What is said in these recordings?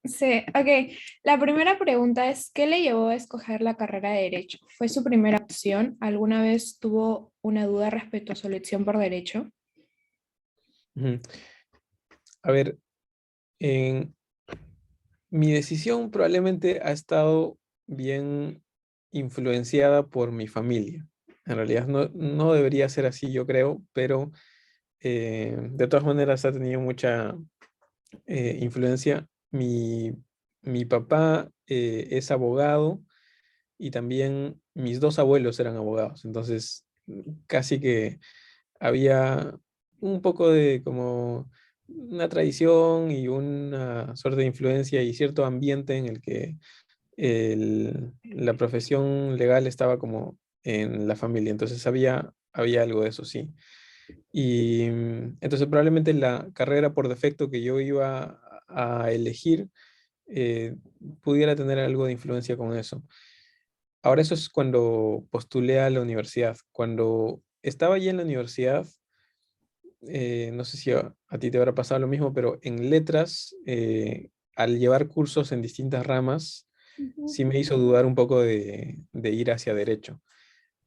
Sí, ok. La primera pregunta es, ¿qué le llevó a escoger la carrera de Derecho? ¿Fue su primera opción? ¿Alguna vez tuvo una duda respecto a su elección por Derecho? Ujú. A ver, en mi decisión probablemente ha estado bien influenciada por mi familia. En realidad no debería ser así, yo creo, pero de todas maneras ha tenido mucha influencia. Mi papá es abogado y también mis dos abuelos eran abogados, entonces casi que había un poco de como una tradición y una suerte de influencia y cierto ambiente en el que la profesión legal estaba como en la familia, entonces había algo de eso, sí. Y entonces probablemente la carrera por defecto que yo iba a elegir eh, pudiera tener algo de influencia con eso. Ahora eso es cuando postulé a la universidad. Cuando estaba allí en la universidad, no sé si a ti te habrá pasado lo mismo, pero en letras, al llevar cursos en distintas ramas, Ujú. sí me hizo dudar un poco de ir hacia derecho.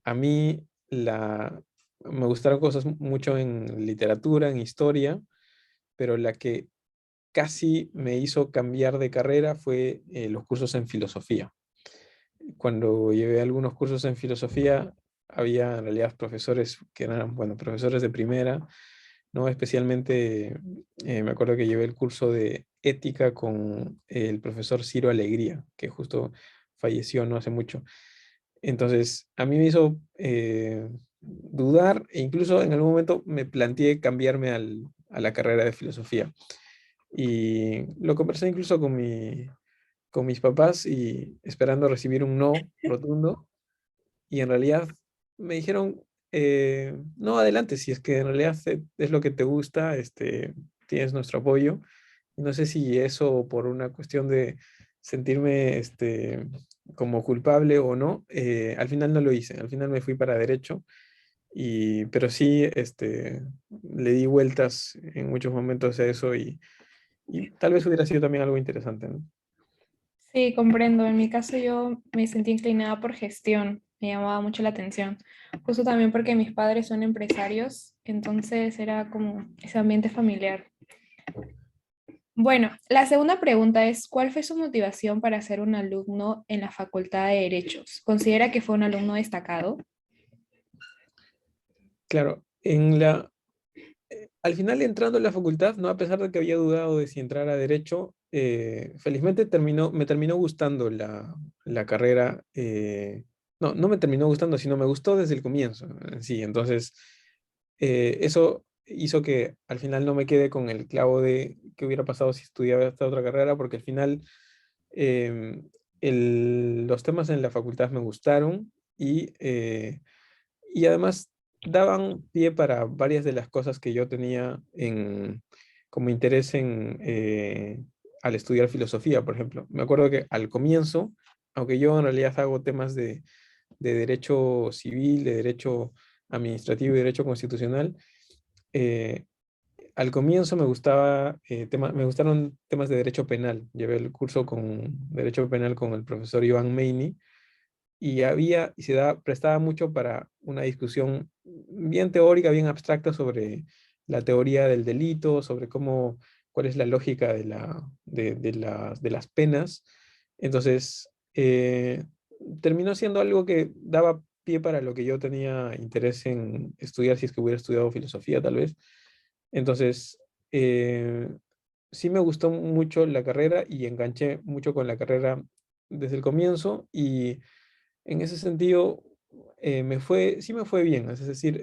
A mí me gustaron cosas mucho en literatura, en historia, pero la que casi me hizo cambiar de carrera fue los cursos en filosofía. Cuando llevé algunos cursos en filosofía, había en realidad profesores que eran, bueno, profesores de primera, ¿no? Especialmente me acuerdo que llevé el curso de ética con el profesor Ciro Alegría, que justo falleció no hace mucho. Entonces, a mí me hizo dudar e incluso en algún momento me planteé cambiarme a la carrera de filosofía. Y lo conversé incluso con mis papás y esperando recibir un no rotundo. Y en realidad me dijeron, no, adelante, si es que en realidad es lo que te gusta, tienes nuestro apoyo. No sé si eso por una cuestión de sentirme como culpable o no, al final no lo hice, al final me fui para derecho, pero sí le di vueltas en muchos momentos a eso y tal vez hubiera sido también algo interesante, ¿no? Sí, comprendo. En mi caso yo me sentí inclinada por gestión. Me llamaba mucho la atención. Justo también porque mis padres son empresarios, entonces era como ese ambiente familiar. Bueno, la segunda pregunta es, ¿cuál fue su motivación para ser un alumno en la Facultad de Derechos? ¿Considera que fue un alumno destacado? Claro, al final entrando en la facultad, no a pesar de que había dudado de si entrar a derecho, felizmente me terminó gustando la carrera. No me terminó gustando, sino me gustó desde el comienzo, en sí. Entonces, eso hizo que al final no me quede con el clavo de qué hubiera pasado si estudiaba esta otra carrera, porque al final em, los temas en la facultad me gustaron y además daban pie para varias de las cosas que yo tenía como interés al estudiar filosofía, por ejemplo. Me acuerdo que al comienzo, aunque yo en realidad hago temas de derecho civil, de derecho administrativo y derecho constitucional, eh, al comienzo me gustaron temas de derecho penal. Llevé el curso con derecho penal con el profesor Iván Meini y prestaba mucho para una discusión bien teórica, bien abstracta sobre la teoría del delito, sobre cuál es la lógica de las penas. Entonces, terminó siendo algo que daba pie para lo que yo tenía interés en estudiar, si es que hubiera estudiado filosofía, tal vez. Entonces, eh, sí me gustó mucho la carrera y enganché mucho con la carrera desde el comienzo y en ese sentido, sí me fue bien. Es decir,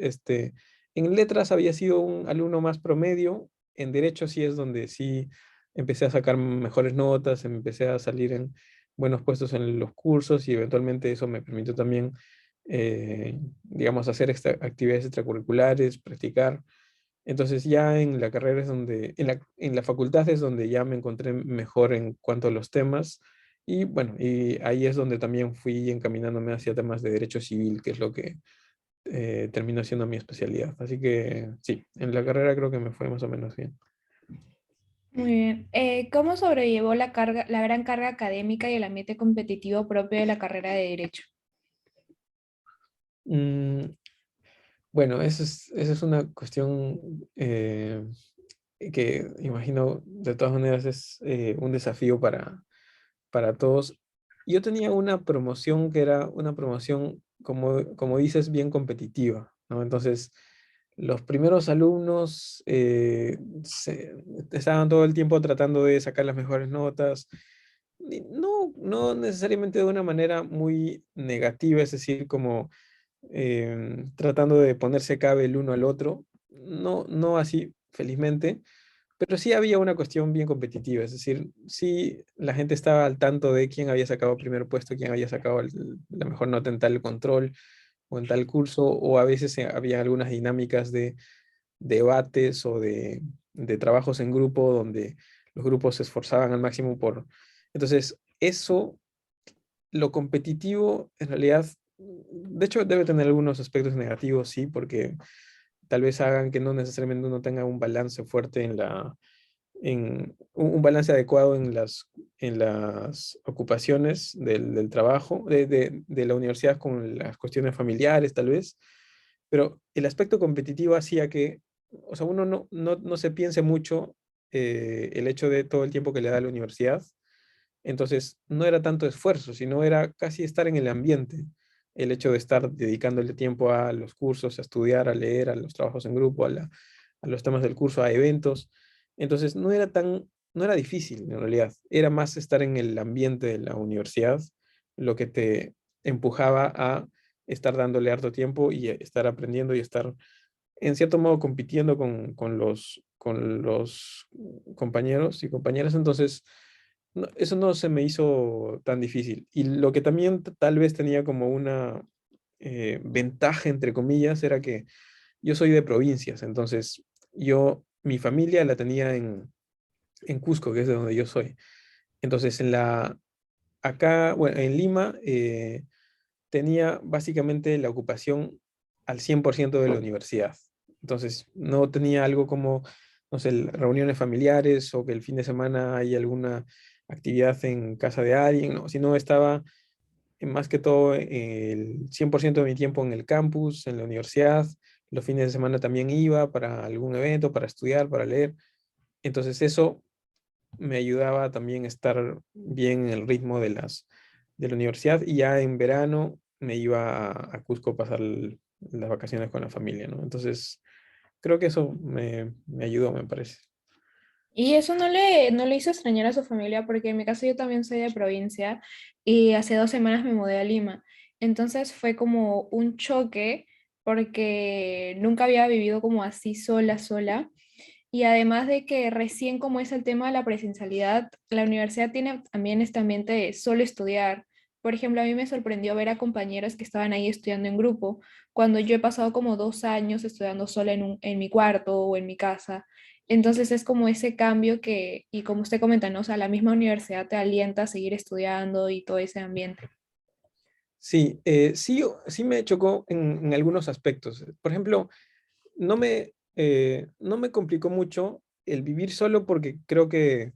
en letras había sido un alumno más promedio, en derecho sí es donde sí empecé a sacar mejores notas, empecé a salir en buenos puestos en los cursos y eventualmente eso me permitió también, digamos, hacer actividades extracurriculares, practicar. Entonces ya en la carrera es donde, en la facultad es donde ya me encontré mejor en cuanto a los temas y bueno, y ahí es donde también fui encaminándome hacia temas de derecho civil, que es lo que terminó siendo mi especialidad. Así que sí, en la carrera creo que me fue más o menos bien. Muy bien. ¿Cómo sobrellevó la gran carga académica y el ambiente competitivo propio de la carrera de Derecho? Mm, bueno, esa es una cuestión que imagino de todas maneras es un desafío para todos. Yo tenía una promoción que era una promoción, como dices, bien competitiva, ¿no? Entonces, los primeros alumnos estaban todo el tiempo tratando de sacar las mejores notas, y no necesariamente de una manera muy negativa, es decir, como tratando de ponerse cabe el uno al otro, no así, felizmente, pero sí había una cuestión bien competitiva, es decir, sí la gente estaba al tanto de quién había sacado primer puesto, quién había sacado la mejor nota en tal control o en tal curso, o a veces había algunas dinámicas de debates o de trabajos en grupo donde los grupos se esforzaban al máximo por... Entonces, eso, lo competitivo, en realidad, de hecho, debe tener algunos aspectos negativos, sí, porque tal vez hagan que no necesariamente uno tenga un balance fuerte en un balance adecuado en las ocupaciones del trabajo, de la universidad con las cuestiones familiares, tal vez, pero el aspecto competitivo hacía que, o sea, uno no se piense mucho el hecho de todo el tiempo que le da la universidad, entonces no era tanto esfuerzo, sino era casi estar en el ambiente, el hecho de estar dedicándole tiempo a los cursos, a estudiar, a leer, a los trabajos en grupo, a los temas del curso, a eventos. Entonces no era difícil en realidad, era más estar en el ambiente de la universidad lo que te empujaba a estar dándole harto tiempo y estar aprendiendo y estar en cierto modo compitiendo con los compañeros y compañeras. Entonces, eso no se me hizo tan difícil. Y lo que también tal vez tenía como una ventaja, entre comillas, era que yo soy de provincias. Entonces, mi familia la tenía en Cusco, que es de donde yo soy. Entonces, acá, bueno, en Lima, tenía básicamente la ocupación al 100% de la universidad. Entonces, no tenía algo como, no sé, reuniones familiares o que el fin de semana hay alguna actividad en casa de alguien, no, sino estaba más que todo el 100% de mi tiempo en el campus, en la universidad. Los fines de semana también iba para algún evento, para estudiar, para leer. Entonces, eso me ayudaba también a estar bien en el ritmo de la universidad y ya en verano me iba a Cusco a pasar las vacaciones con la familia, ¿no? Entonces, creo que eso me ayudó, me parece. Y eso no le hizo extrañar a su familia, porque en mi caso yo también soy de provincia y hace 2 semanas me mudé a Lima. Entonces fue como un choque porque nunca había vivido como así sola, sola. Y además de que recién como es el tema de la presencialidad, la universidad tiene también este ambiente de solo estudiar. Por ejemplo, a mí me sorprendió ver a compañeros que estaban ahí estudiando en grupo, cuando yo he pasado como 2 años estudiando sola en mi cuarto o en mi casa. Entonces es como ese cambio que, y como usted comenta, ¿no? O sea, la misma universidad te alienta a seguir estudiando y todo ese ambiente. Sí, sí me chocó en algunos aspectos. Por ejemplo, no me complicó mucho el vivir solo porque creo que,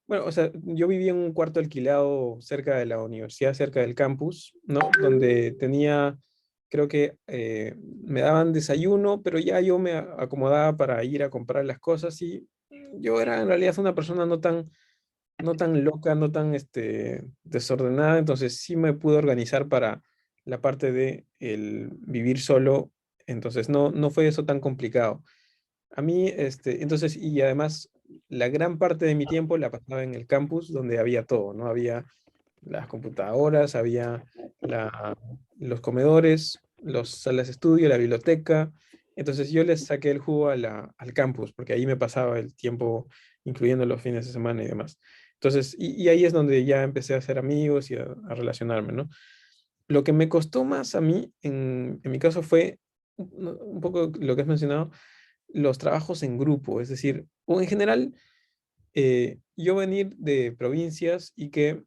bueno, o sea, yo vivía en un cuarto alquilado cerca de la universidad, cerca del campus, ¿no? Donde tenía, creo que me daban desayuno, pero ya yo me acomodaba para ir a comprar las cosas y yo era en realidad una persona no tan loca, no tan desordenada, entonces sí me pude organizar para la parte de el vivir solo, entonces no fue eso tan complicado. A mí, entonces, y además, la gran parte de mi tiempo la pasaba en el campus donde había todo, ¿no? Había las computadoras, había la- los comedores, las salas de estudio, la biblioteca. Entonces yo les saqué el jugo al campus, porque ahí me pasaba el tiempo, incluyendo los fines de semana y demás. Entonces, y ahí es donde ya empecé a hacer amigos y a relacionarme, ¿no? Lo que me costó más a mí, en mi caso, fue un poco lo que has mencionado, los trabajos en grupo, es decir, o en general, yo venir de provincias y que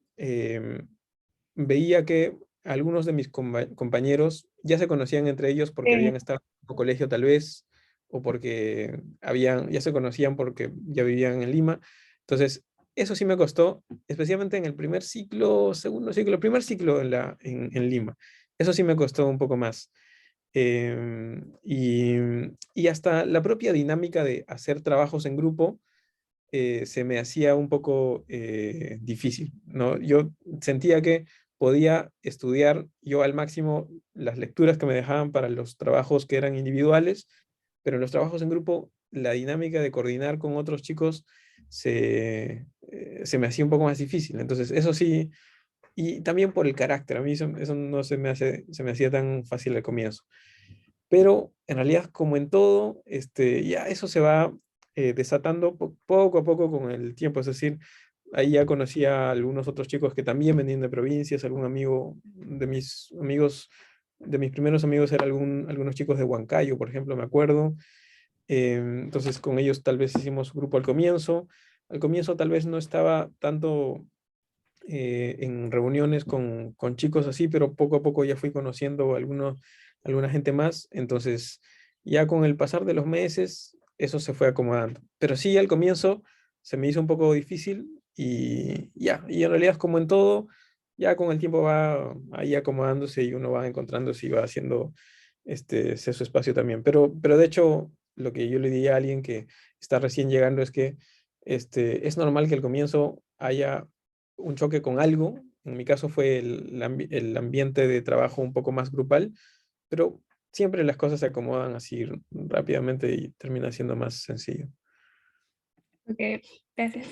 veía que algunos de mis compañeros ya se conocían entre ellos porque habían Sí. estado en el mismo colegio tal vez, o porque ya se conocían porque ya vivían en Lima. Entonces, eso sí me costó, especialmente en el primer ciclo, segundo ciclo, primer ciclo en Lima. Eso sí me costó un poco más. Y hasta la propia dinámica de hacer trabajos en grupo se me hacía un poco difícil, ¿no? Yo sentía que podía estudiar yo al máximo las lecturas que me dejaban para los trabajos que eran individuales, pero en los trabajos en grupo, la dinámica de coordinar con otros chicos se me hacía un poco más difícil. Entonces, eso sí, y también por el carácter, a mí eso no se me hacía tan fácil al comienzo. Pero en realidad, como en todo, ya eso se va desatando poco a poco con el tiempo. Es decir, ahí ya conocí a algunos otros chicos que también venían de provincias. Algún amigo de mis primeros amigos era algunos chicos de Huancayo, por ejemplo, me acuerdo. Entonces con ellos tal vez hicimos grupo al comienzo. Al comienzo tal vez no estaba tanto en reuniones con chicos así, pero poco a poco ya fui conociendo alguna gente más. Entonces, ya con el pasar de los meses, eso se fue acomodando. Pero sí, al comienzo se me hizo un poco difícil y ya, y en realidad es como en todo, ya con el tiempo va ahí acomodándose y uno va encontrándose y va haciendo su espacio también. Pero de hecho, lo que yo le diría a alguien que está recién llegando es que es normal que al comienzo haya un choque con algo. En mi caso fue el ambiente de trabajo un poco más grupal, pero siempre las cosas se acomodan así rápidamente y termina siendo más sencillo. Ok, gracias.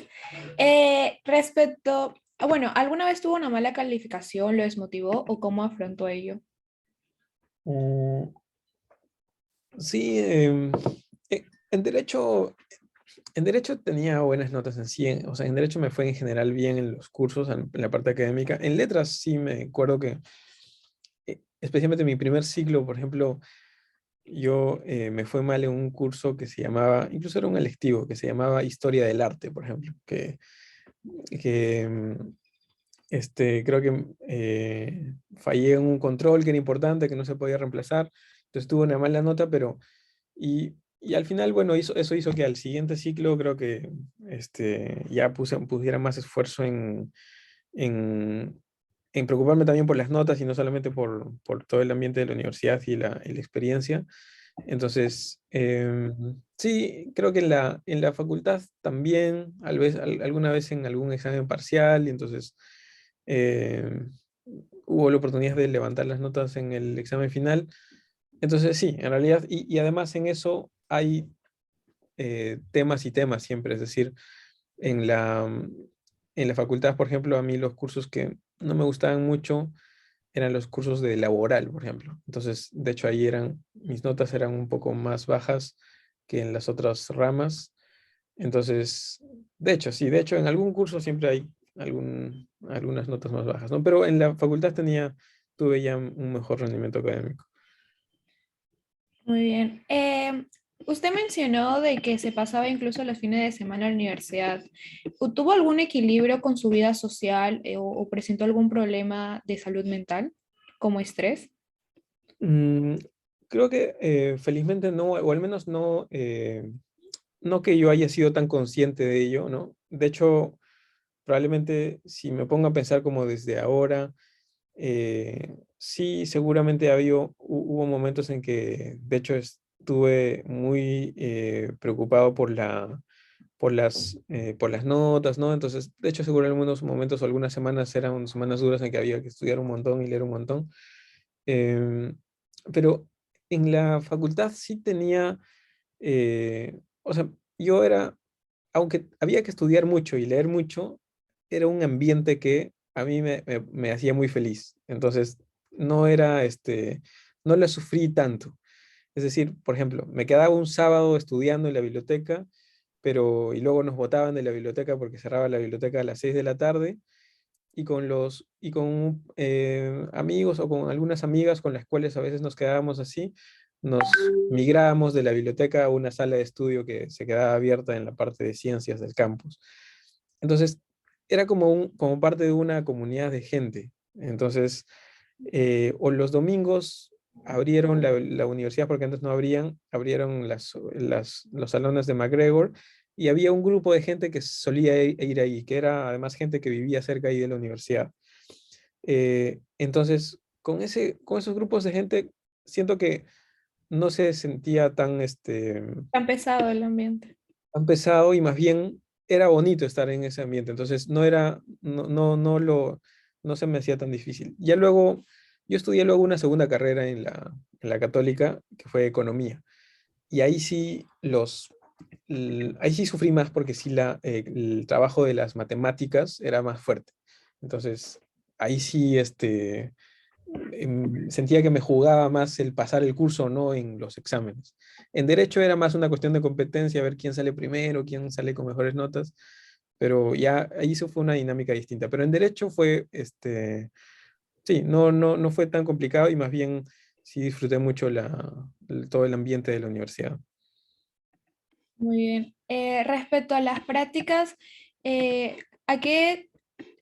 Respecto, bueno, ¿alguna vez tuvo una mala calificación, lo desmotivó o cómo afrontó ello? Mm, sí, en derecho, en derecho tenía buenas notas en 100, o sea, en derecho me fue en general bien en los cursos, en la parte académica. En letras sí me acuerdo que, especialmente en mi primer ciclo, por ejemplo, yo me fue mal en un curso que se llamaba, incluso era un electivo, que se llamaba Historia del Arte, por ejemplo, que creo que fallé en un control que era importante, que no se podía reemplazar, entonces tuve una mala nota, y al final, bueno, eso hizo que al siguiente ciclo creo que ya pusiera más esfuerzo en, en preocuparme también por las notas y no solamente por todo el ambiente de la universidad y la experiencia. Entonces, sí, creo que en la facultad también, alguna vez en algún examen parcial, y entonces em, hubo la oportunidad de levantar las notas en el examen final. Entonces, sí, en realidad, y además en eso hay temas y temas siempre, es decir, en la, en la facultad, por ejemplo, a mí los cursos que no me gustaban mucho eran los cursos de laboral, por ejemplo. Entonces, de hecho, ahí mis notas eran un poco más bajas que en las otras ramas. Entonces, de hecho, sí, de hecho, en algún curso siempre hay algunas notas más bajas, ¿no? Pero en la facultad tuve ya un mejor rendimiento académico. Muy bien. Usted mencionó de que se pasaba incluso los fines de semana a la universidad. ¿Tuvo algún equilibrio con su vida social o presentó algún problema de salud mental, como estrés? Mm, Creo que felizmente no, o al menos no, no que yo haya sido tan consciente de ello, ¿no? De hecho, probablemente si me pongo a pensar como desde ahora, sí, seguramente hubo momentos en que, de hecho, estuve muy preocupado por las notas, ¿no? Entonces, de hecho, seguro en algunos momentos o algunas semanas eran semanas duras en que había que estudiar un montón y leer un montón. Em, pero en la facultad sí tenía, o sea, yo era, aunque había que estudiar mucho y leer mucho, era un ambiente que a mí me hacía muy feliz. Entonces, no era, no la sufrí tanto. Es decir, por ejemplo, me quedaba un sábado estudiando en la biblioteca, y luego nos botaban de la biblioteca porque cerraba la biblioteca a las 6 de la tarde, y con amigos o con algunas amigas con las cuales a veces nos quedábamos así, nos migrábamos de la biblioteca a una sala de estudio que se quedaba abierta en la parte de ciencias del campus. Entonces, era como parte de una comunidad de gente. Entonces, o los domingos abrieron la universidad, porque antes no abrían, abrieron los salones de McGregor, y había un grupo de gente que solía ir ahí, que era además gente que vivía cerca ahí de la universidad. Entonces, con esos grupos de gente, siento que no se sentía Tan pesado el ambiente. tan pesado, y más bien era bonito estar en ese ambiente. Entonces, no se me hacía tan difícil. Ya luego, yo estudié luego una segunda carrera en la Católica, que fue economía. Y ahí sí ahí sí sufrí más, porque sí el trabajo de las matemáticas era más fuerte. Entonces, ahí sí sentía que me jugaba más el pasar el curso o no en los exámenes. En derecho era más una cuestión de competencia, ver quién sale primero, quién sale con mejores notas, pero ya ahí eso fue una dinámica distinta. Pero en derecho fue, sí, no fue tan complicado, y más bien sí disfruté mucho todo el ambiente de la universidad. Muy bien. Respecto a las prácticas, ¿a qué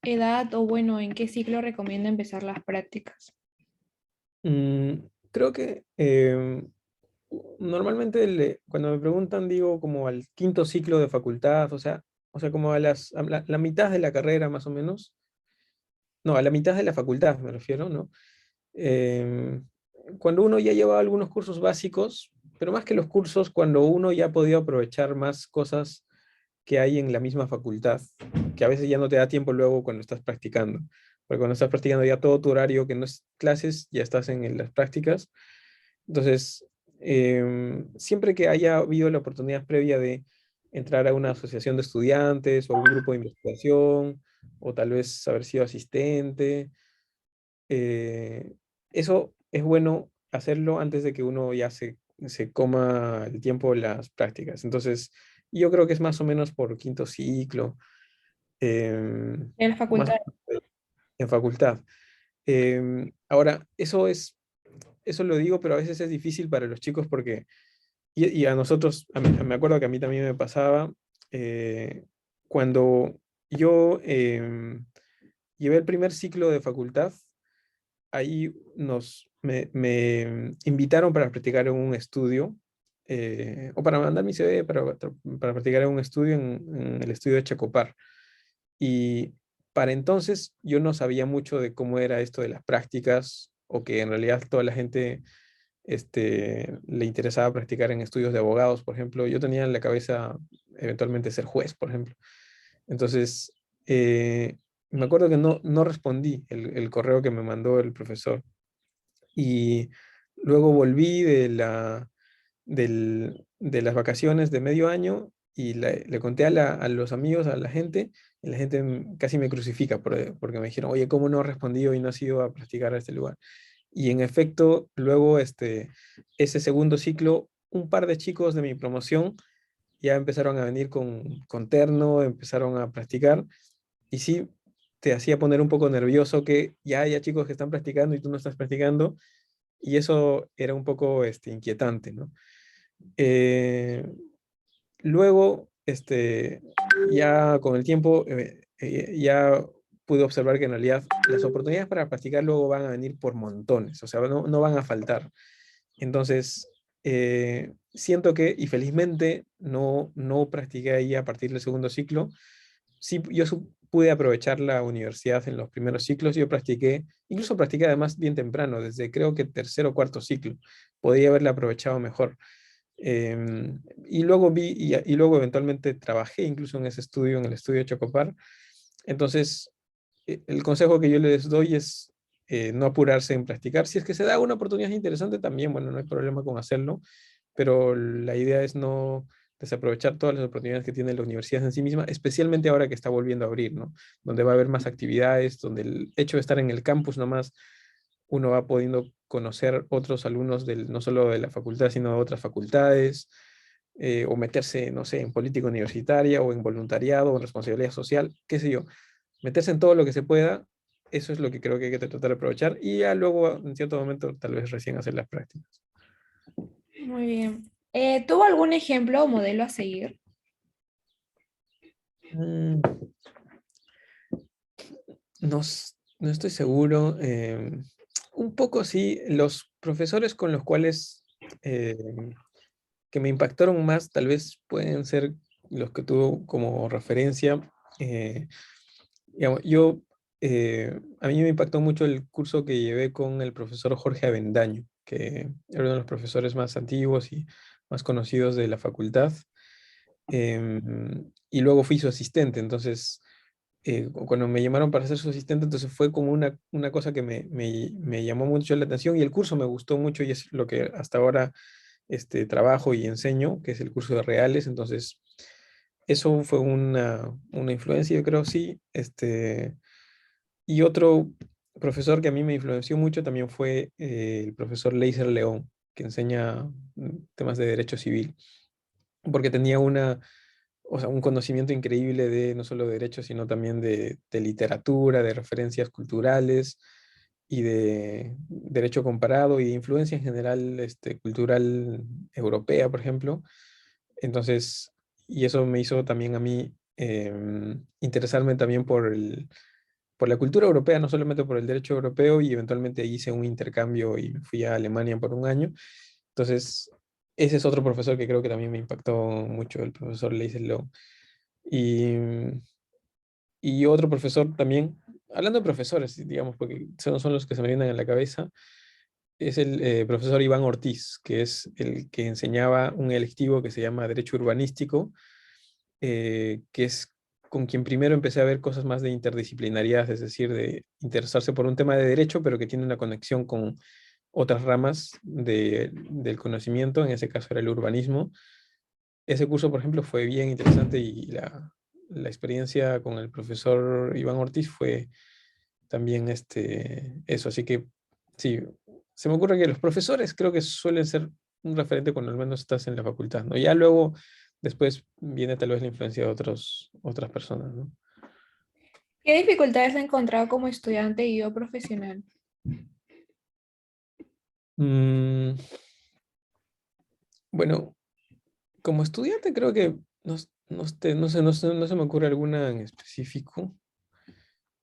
edad o bueno, en qué ciclo recomienda empezar las prácticas? Creo que normalmente cuando me preguntan, digo como al quinto ciclo de facultad, o sea, como a la mitad de la carrera más o menos. No, a la mitad de la facultad me refiero, ¿no? Em, Cuando uno ya lleva algunos cursos básicos, pero más que los cursos, cuando uno ya ha podido aprovechar más cosas que hay en la misma facultad, que a veces ya no te da tiempo luego cuando estás practicando. Porque cuando estás practicando, ya todo tu horario, que no es clases, ya estás en las prácticas. Entonces, siempre que haya habido la oportunidad previa de entrar a una asociación de estudiantes o a un grupo de investigación, o tal vez haber sido asistente, eh, eso es bueno hacerlo antes de que uno ya se coma el tiempo de las prácticas. Entonces, yo creo que es más o menos por quinto ciclo, En la más facultad. en facultad. Ahora, eso lo digo, pero a veces es difícil para los chicos, porque, y a nosotros, me acuerdo que a mí también me pasaba, cuando yo llevé el primer ciclo de facultad. Ahí me invitaron para practicar en un estudio, o para mandar mi CV para practicar en un estudio, en el estudio de Checopar. Y para entonces yo no sabía mucho de cómo era esto de las prácticas, o que en realidad toda la gente le interesaba practicar en estudios de abogados, por ejemplo. Yo tenía en la cabeza eventualmente ser juez, por ejemplo. Entonces, me acuerdo que no respondí el correo que me mandó el profesor, y luego volví de las vacaciones de medio año, y le conté a los amigos, a la gente, y la gente casi me crucifica, porque me dijeron, oye, ¿cómo no has respondido y no has ido a practicar a este lugar? Y en efecto, luego ese segundo ciclo, un par de chicos de mi promoción ya empezaron a venir con terno, empezaron a practicar, y sí te hacía poner un poco nervioso que ya haya chicos que están practicando y tú no estás practicando, y eso era un poco inquietante, ¿no? Eh, Luego, ya con el tiempo, ya pude observar que en realidad las oportunidades para practicar luego van a venir por montones, o sea, no van a faltar. Entonces, siento que, y felizmente, no practiqué ahí a partir del segundo ciclo. Sí, pude aprovechar la universidad en los primeros ciclos. Yo incluso practiqué además bien temprano, desde creo que tercer o cuarto ciclo. Podría haberla aprovechado mejor. Y luego y luego eventualmente trabajé incluso en ese estudio, en el estudio de Chocopar. Entonces, el consejo que yo les doy es no apurarse en practicar. Si es que se da una oportunidad interesante también, bueno, no hay problema con hacerlo, pero la idea es no desaprovechar todas las oportunidades que tiene la universidad en sí misma, especialmente ahora que está volviendo a abrir, ¿no? Donde va a haber más actividades, donde el hecho de estar en el campus nomás, uno va pudiendo conocer otros alumnos no solo de la facultad, sino de otras facultades, o meterse, no sé, en política universitaria, o en voluntariado, o en responsabilidad social, qué sé yo, meterse en todo lo que se pueda. Eso es lo que creo que hay que tratar de aprovechar, y ya luego, en cierto momento, tal vez recién hacer las prácticas. Muy bien. ¿Tuvo algún ejemplo o modelo a seguir? Mm, no estoy seguro. Un poco sí, los profesores con los cuales eh, que me impactaron más tal vez pueden ser los que tuvo como referencia. eh, digamos, a mí me impactó mucho el curso que llevé con el profesor Jorge Avendaño, que era uno de los profesores más antiguos y más conocidos de la facultad. Y luego fui su asistente, entonces cuando me llamaron para ser su asistente, entonces fue como una cosa que me llamó mucho la atención y el curso me gustó mucho y es lo que hasta ahora trabajo y enseño, que es el curso de reales, entonces eso fue una influencia, yo creo, sí. Y otro profesor que a mí me influenció mucho también fue el profesor Leiser León, que enseña temas de derecho civil, porque tenía o sea, un conocimiento increíble de no solo de derecho, sino también de literatura, de referencias culturales y de derecho comparado y de influencia en general cultural europea, por ejemplo. Entonces, y eso me hizo también a mí interesarme también por la cultura europea, no solamente por el derecho europeo, y eventualmente hice un intercambio y fui a Alemania por un año. Entonces, ese es otro profesor que creo que también me impactó mucho, el profesor Leisler. Y, y otro profesor también, hablando de profesores, digamos, porque son los que se me vienen a la cabeza, es el profesor Iván Ortiz, que es el que enseñaba un electivo que se llama Derecho Urbanístico, que es con quien primero empecé a ver cosas más de interdisciplinariedad, es decir, de interesarse por un tema de derecho, pero que tiene una conexión con otras ramas del conocimiento, en ese caso era el urbanismo. Ese curso, por ejemplo, fue bien interesante y la experiencia con el profesor Iván Ortiz fue también eso. Así que sí, se me ocurre que los profesores creo que suelen ser un referente cuando al menos estás en la facultad, ¿no? Ya luego, después viene tal vez la influencia de otras personas, ¿no? ¿Qué dificultades has encontrado como estudiante y o profesional? Mm, bueno, como estudiante creo que no se me ocurre alguna en específico.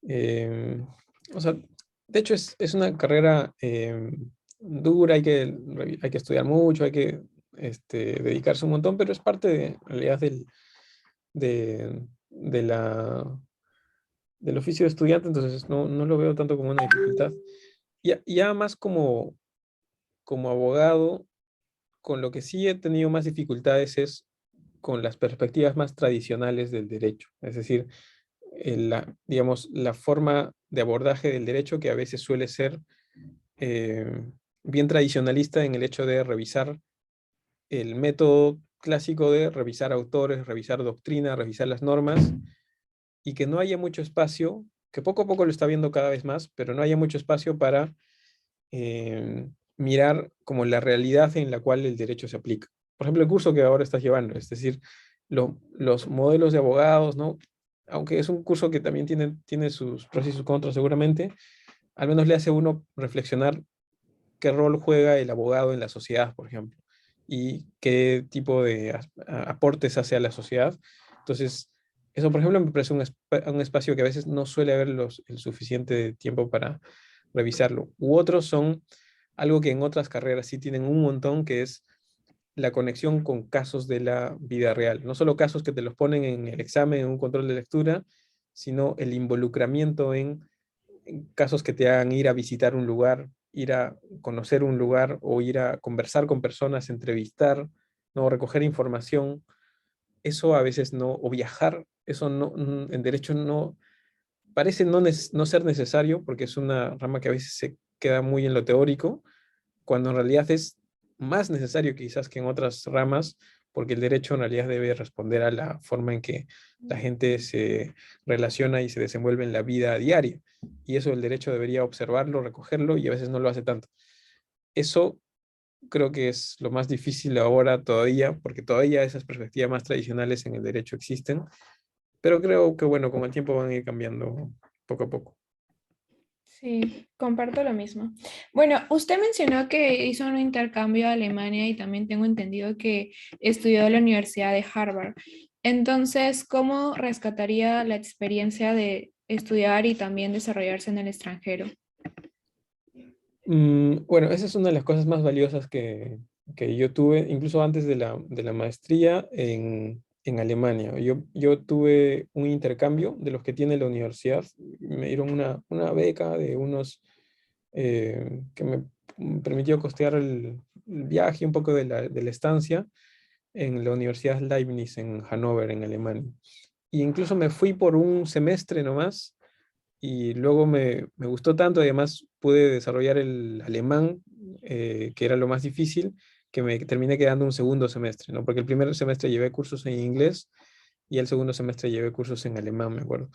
Em, o sea, de hecho es una carrera dura, hay que estudiar mucho, hay que dedicarse un montón, pero es parte de, en realidad de del oficio de estudiante, entonces no lo veo tanto como una dificultad. Ya más como abogado, con lo que sí he tenido más dificultades es con las perspectivas más tradicionales del derecho, es decir, digamos, la forma de abordaje del derecho que a veces suele ser eh, bien tradicionalista en el hecho de revisar el método clásico de revisar autores, revisar doctrina, revisar las normas, y que no haya mucho espacio, que poco a poco lo está viendo cada vez más, pero no haya mucho espacio para mirar como la realidad en la cual el derecho se aplica. Por ejemplo, el curso que ahora estás llevando, es decir, los modelos de abogados, ¿no? Aunque es un curso que también tiene sus pros y sus contras seguramente, al menos le hace a uno reflexionar qué rol juega el abogado en la sociedad, por ejemplo, y qué tipo de aportes hace a la sociedad. Entonces, eso, por ejemplo, me parece un espacio que a veces no suele haber el suficiente tiempo para revisarlo. U otros son algo que en otras carreras sí tienen un montón, que es la conexión con casos de la vida real. No solo casos que te los ponen en el examen, en un control de lectura, sino el involucramiento en casos que te hagan ir a visitar un lugar, ir a conocer un lugar o ir a conversar con personas, entrevistar, ¿no? Recoger información. Eso a veces no, o viajar, eso no, en derecho no, parece no ser necesario porque es una rama que a veces se queda muy en lo teórico, cuando en realidad es más necesario quizás que en otras ramas, porque el derecho en realidad debe responder a la forma en que la gente se relaciona y se desenvuelve en la vida diaria. Y eso el derecho debería observarlo, recogerlo y a veces no lo hace tanto. Eso creo que es lo más difícil ahora todavía, porque todavía esas perspectivas más tradicionales en el derecho existen, pero creo que bueno, con el tiempo van a ir cambiando poco a poco. Sí, comparto lo mismo. Bueno, usted mencionó que hizo un intercambio a Alemania y también tengo entendido que estudió en la Universidad de Harvard. Entonces, ¿cómo rescataría la experiencia de estudiar y también desarrollarse en el extranjero? Bueno, esa es una de las cosas más valiosas que yo tuve, incluso antes de la maestría en Alemania. Yo tuve un intercambio de los que tiene la universidad. Me dieron una beca de unos que me permitió costear el viaje, un poco de la estancia en la Universidad Leibniz en Hannover, en Alemania. Y incluso me fui por un semestre nomás y luego me gustó tanto, además pude desarrollar el alemán, que era lo más difícil, que me terminé quedando un segundo semestre, ¿no? Porque el primer semestre llevé cursos en inglés y el segundo semestre llevé cursos en alemán, me acuerdo.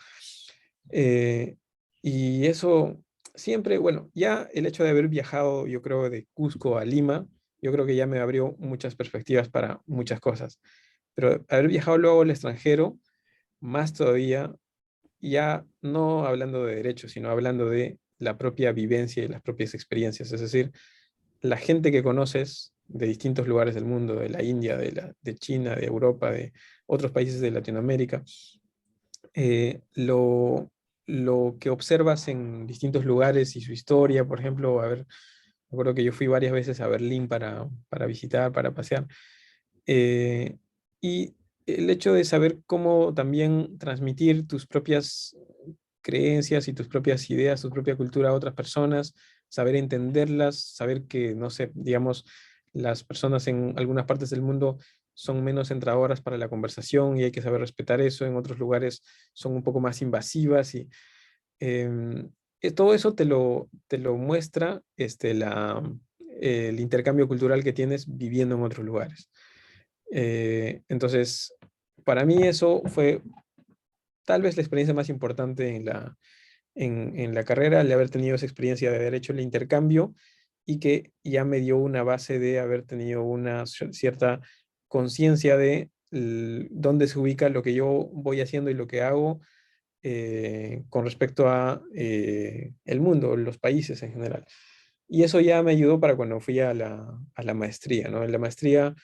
Eh, y eso siempre, bueno, ya el hecho de haber viajado, yo creo, de Cusco a Lima, yo creo que ya me abrió muchas perspectivas para muchas cosas. Pero haber viajado luego al extranjero, más todavía, ya no hablando de derechos, sino hablando de la propia vivencia y las propias experiencias. Es decir, la gente que conoces de distintos lugares del mundo, de la India, de China, de Europa, de otros países de Latinoamérica, eh, lo, lo que observas en distintos lugares y su historia, por ejemplo, a ver, me acuerdo que yo fui varias veces a Berlín para visitar, para pasear, eh, y el hecho de saber cómo también transmitir tus propias creencias y tus propias ideas, tu propia cultura a otras personas, saber entenderlas, saber que, no sé, digamos, las personas en algunas partes del mundo son menos entradoras para la conversación y hay que saber respetar eso, en otros lugares son un poco más invasivas y todo eso te lo muestra el intercambio cultural que tienes viviendo en otros lugares. Entonces, para mí eso fue tal vez la experiencia más importante en la carrera, el haber tenido esa experiencia de haber hecho el intercambio y que ya me dio una base de haber tenido una cierta conciencia de dónde se ubica lo que yo voy haciendo y lo que hago, con respecto a el mundo, los países en general. Y eso ya me ayudó para cuando fui a la maestría, ¿no? En la maestría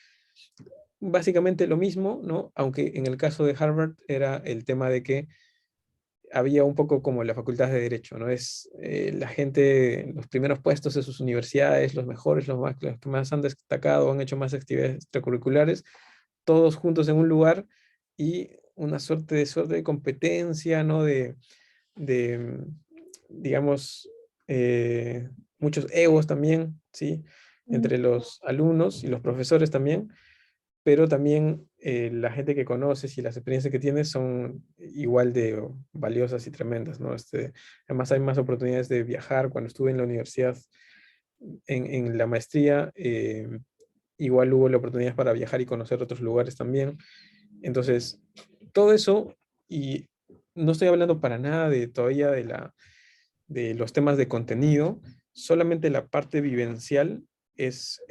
básicamente lo mismo, ¿no? Aunque en el caso de Harvard era el tema de que había un poco como la facultad de Derecho, ¿no? Es la gente, los primeros puestos de sus universidades, los mejores, los que más han destacado, han hecho más actividades extracurriculares, todos juntos en un lugar y una suerte de competencia, ¿no? De digamos, muchos egos también, ¿sí? Mm. Entre los alumnos y los profesores también, pero también la gente que conoces y las experiencias que tienes son igual de valiosas y tremendas, ¿no? Además hay más oportunidades de viajar. Cuando estuve en la universidad, en la maestría, igual hubo la oportunidad para viajar y conocer otros lugares también. Entonces, todo eso, y no estoy hablando para nada de todavía de los temas de contenido, solamente la parte vivencial es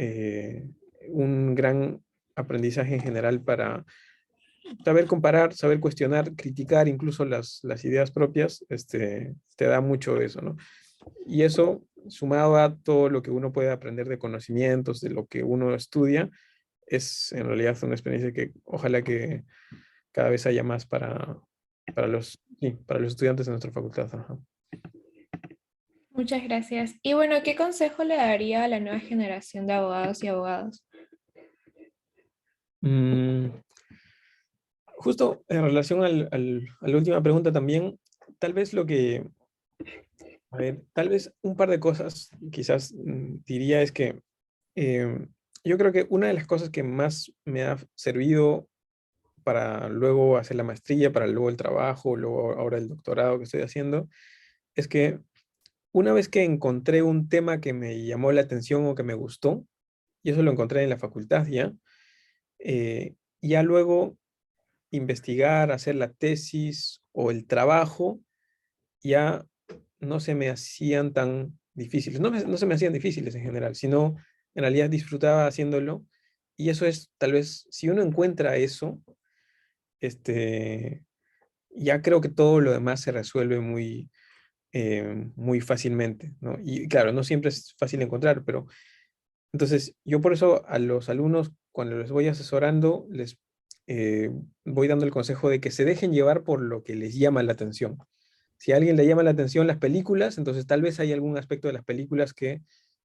un gran aprendizaje en general para saber comparar, saber cuestionar, criticar incluso las ideas propias, te da mucho de eso, ¿no? Y eso, sumado a todo lo que uno puede aprender de conocimientos, de lo que uno estudia, es en realidad una experiencia que ojalá que cada vez haya más para los estudiantes de nuestra facultad. Ajá. Muchas gracias. Y bueno, ¿qué consejo le daría a la nueva generación de abogados y abogadas? Mm, Justo en relación a la última pregunta también, tal vez a ver, tal vez un par de cosas quizás diría es que eh, yo creo que una de las cosas que más me ha servido para luego hacer la maestría, para luego el trabajo, luego ahora el doctorado que estoy haciendo, es que una vez que encontré un tema que me llamó la atención o que me gustó, y eso lo encontré en la facultad ya, ya luego investigar, hacer la tesis o el trabajo, ya no se me hacían tan difíciles. No se me hacían difíciles en general, sino en realidad disfrutaba haciéndolo. Y eso es, tal vez, si uno encuentra eso, este, ya creo que todo lo demás se resuelve muy fácilmente, ¿no? Y claro, no siempre es fácil encontrar, pero entonces yo por eso a los alumnos, cuando les voy asesorando, les eh, voy dando el consejo de que se dejen llevar por lo que les llama la atención. Si a alguien le llama la atención las películas, entonces tal vez hay algún aspecto de las películas que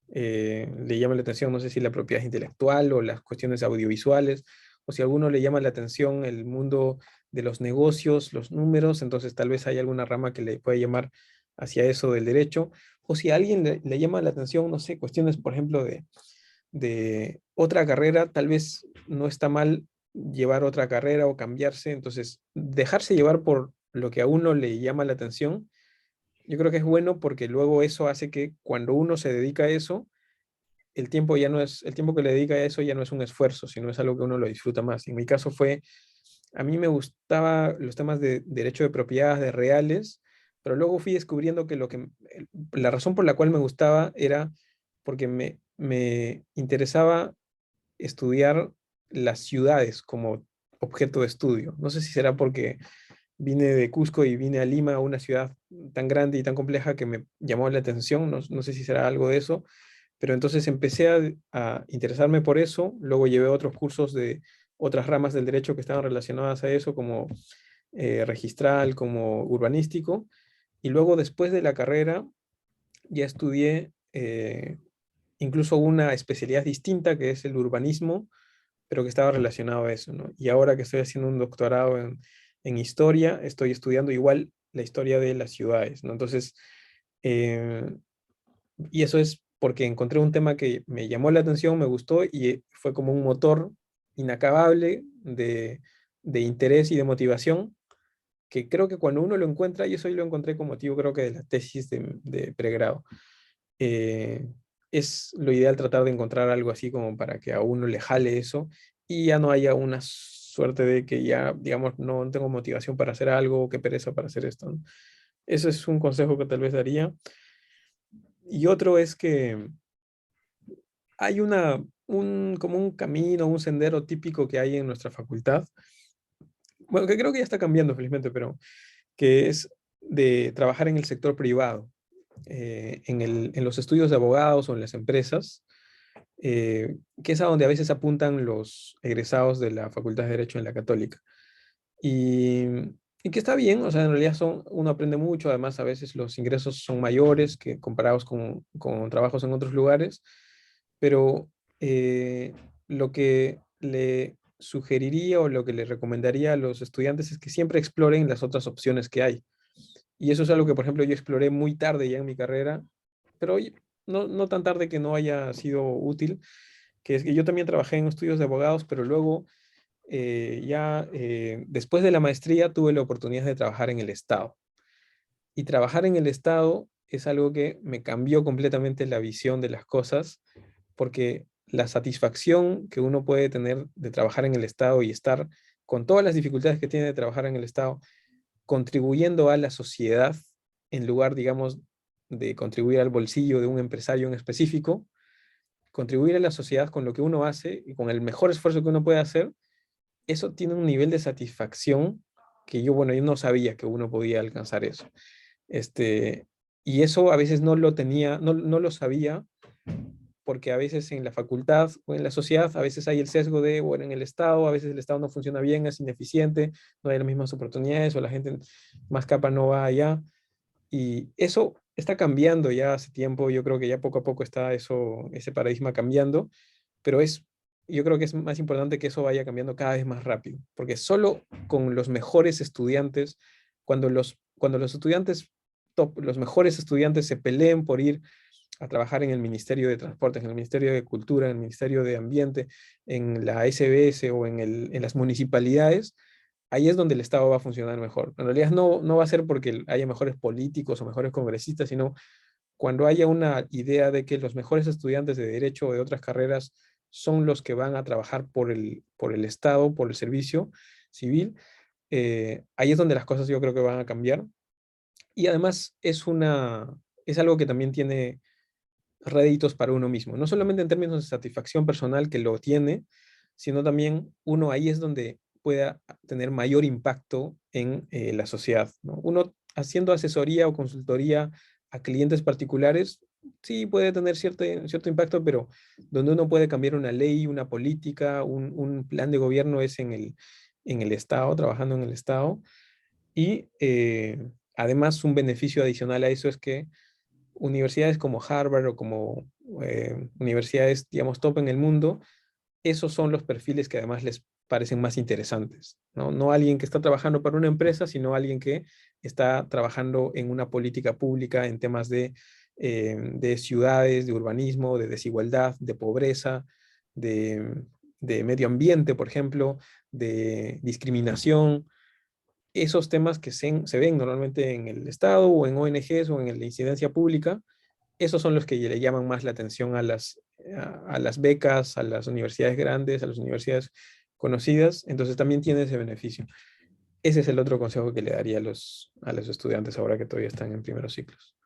le llama la atención, no sé si la propiedad intelectual o las cuestiones audiovisuales, o si a alguno le llama la atención el mundo de los negocios, los números, entonces tal vez hay alguna rama que le puede llamar hacia eso del derecho, o si a alguien le llama la atención, no sé, cuestiones, por ejemplo, de otra carrera, tal vez no está mal llevar otra carrera o cambiarse, entonces dejarse llevar por lo que a uno le llama la atención, yo creo que es bueno porque luego eso hace que cuando uno se dedica a eso, el tiempo ya no es, el tiempo que le dedica a eso ya no es un esfuerzo, sino es algo que uno lo disfruta más. En mi caso fue, a mí me gustaba los temas de derecho de propiedades, de reales, pero luego fui descubriendo que la razón por la cual me gustaba era porque me interesaba estudiar las ciudades como objeto de estudio. No sé si será porque vine de Cusco y vine a Lima, una ciudad tan grande y tan compleja que me llamó la atención, no sé si será algo de eso, pero entonces empecé a interesarme por eso, luego llevé otros cursos de otras ramas del derecho que estaban relacionadas a eso, como registral, como urbanístico, y luego después de la carrera ya estudié incluso una especialidad distinta que es el urbanismo, pero que estaba relacionado a eso, ¿no? Y ahora que estoy haciendo un doctorado en historia, estoy estudiando igual la historia de las ciudades, ¿no? Entonces, eh, y eso es porque encontré un tema que me llamó la atención, me gustó y fue como un motor inacabable de interés y de motivación, que creo que cuando uno lo encuentra, y eso yo lo encontré como motivo creo que de la tesis de pregrado, eh, es lo ideal tratar de encontrar algo así como para que a uno le jale eso y ya no haya una suerte de que ya, digamos, no tengo motivación para hacer algo, qué pereza para hacer esto, ¿no? Eso es un consejo que tal vez daría. Y otro es que hay como un camino, un sendero típico que hay en nuestra facultad, bueno, que creo que ya está cambiando felizmente, pero que es de trabajar en el sector privado, en los estudios de abogados o en las empresas, que es a donde a veces apuntan los egresados de la Facultad de Derecho en la Católica. Y, y que está bien, o sea, en realidad uno aprende mucho, además a veces los ingresos son mayores que comparados con trabajos en otros lugares, pero lo que le sugeriría o lo que le recomendaría a los estudiantes es que siempre exploren las otras opciones que hay. Y eso es algo que, por ejemplo, yo exploré muy tarde ya en mi carrera, pero no tan tarde que no haya sido útil, que es que yo también trabajé en estudios de abogados, pero luego después de la maestría tuve la oportunidad de trabajar en el Estado. Y trabajar en el Estado es algo que me cambió completamente la visión de las cosas, porque la satisfacción que uno puede tener de trabajar en el Estado y estar con todas las dificultades que tiene de trabajar en el Estado, contribuyendo a la sociedad en lugar, digamos, de contribuir al bolsillo de un empresario en específico, contribuir a la sociedad con lo que uno hace y con el mejor esfuerzo que uno puede hacer, eso tiene un nivel de satisfacción que yo, bueno, yo no sabía que uno podía alcanzar eso. Este, y eso a veces no lo tenía, no lo sabía, porque a veces en la facultad o en la sociedad, a veces hay el sesgo de, bueno, en el Estado, a veces el Estado no funciona bien, es ineficiente, no hay las mismas oportunidades o la gente más capa no va allá. Y eso está cambiando ya hace tiempo, yo creo que ya poco a poco está ese paradigma cambiando, pero yo creo que es más importante que eso vaya cambiando cada vez más rápido, porque solo con los mejores estudiantes, cuando los estudiantes top, los mejores estudiantes se peleen por ir a trabajar en el Ministerio de Transportes, en el Ministerio de Cultura, en el Ministerio de Ambiente, en la SBS o en las municipalidades, ahí es donde el Estado va a funcionar mejor. En realidad no va a ser porque haya mejores políticos o mejores congresistas, sino cuando haya una idea de que los mejores estudiantes de derecho o de otras carreras son los que van a trabajar por el Estado, por el servicio civil, ahí es donde las cosas yo creo que van a cambiar. Y además es algo que también tiene réditos para uno mismo, no solamente en términos de satisfacción personal que lo tiene, sino también uno ahí es donde pueda tener mayor impacto en la sociedad, ¿no? Uno haciendo asesoría o consultoría a clientes particulares, sí puede tener cierto impacto, pero donde uno puede cambiar una ley, una política, un plan de gobierno es en el Estado, trabajando en el Estado. Y además un beneficio adicional a eso es que universidades como Harvard o como universidades, digamos, top en el mundo, esos son los perfiles que además les parecen más interesantes, ¿no? No alguien que está trabajando para una empresa, sino alguien que está trabajando en una política pública en temas de ciudades, de urbanismo, de desigualdad, de pobreza, de, de medio ambiente, por ejemplo, de discriminación. Esos temas que se ven normalmente en el Estado o en ONGs o en la incidencia pública, esos son los que le llaman más la atención a las becas, a las universidades grandes, a las universidades conocidas, entonces también tiene ese beneficio. Ese es el otro consejo que le daría a los estudiantes ahora que todavía están en primeros ciclos.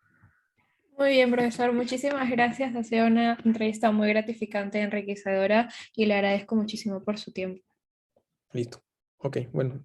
Muy bien, profesor, muchísimas gracias. Ha sido una entrevista muy gratificante, enriquecedora y le agradezco muchísimo por su tiempo. Listo. Ok, bueno,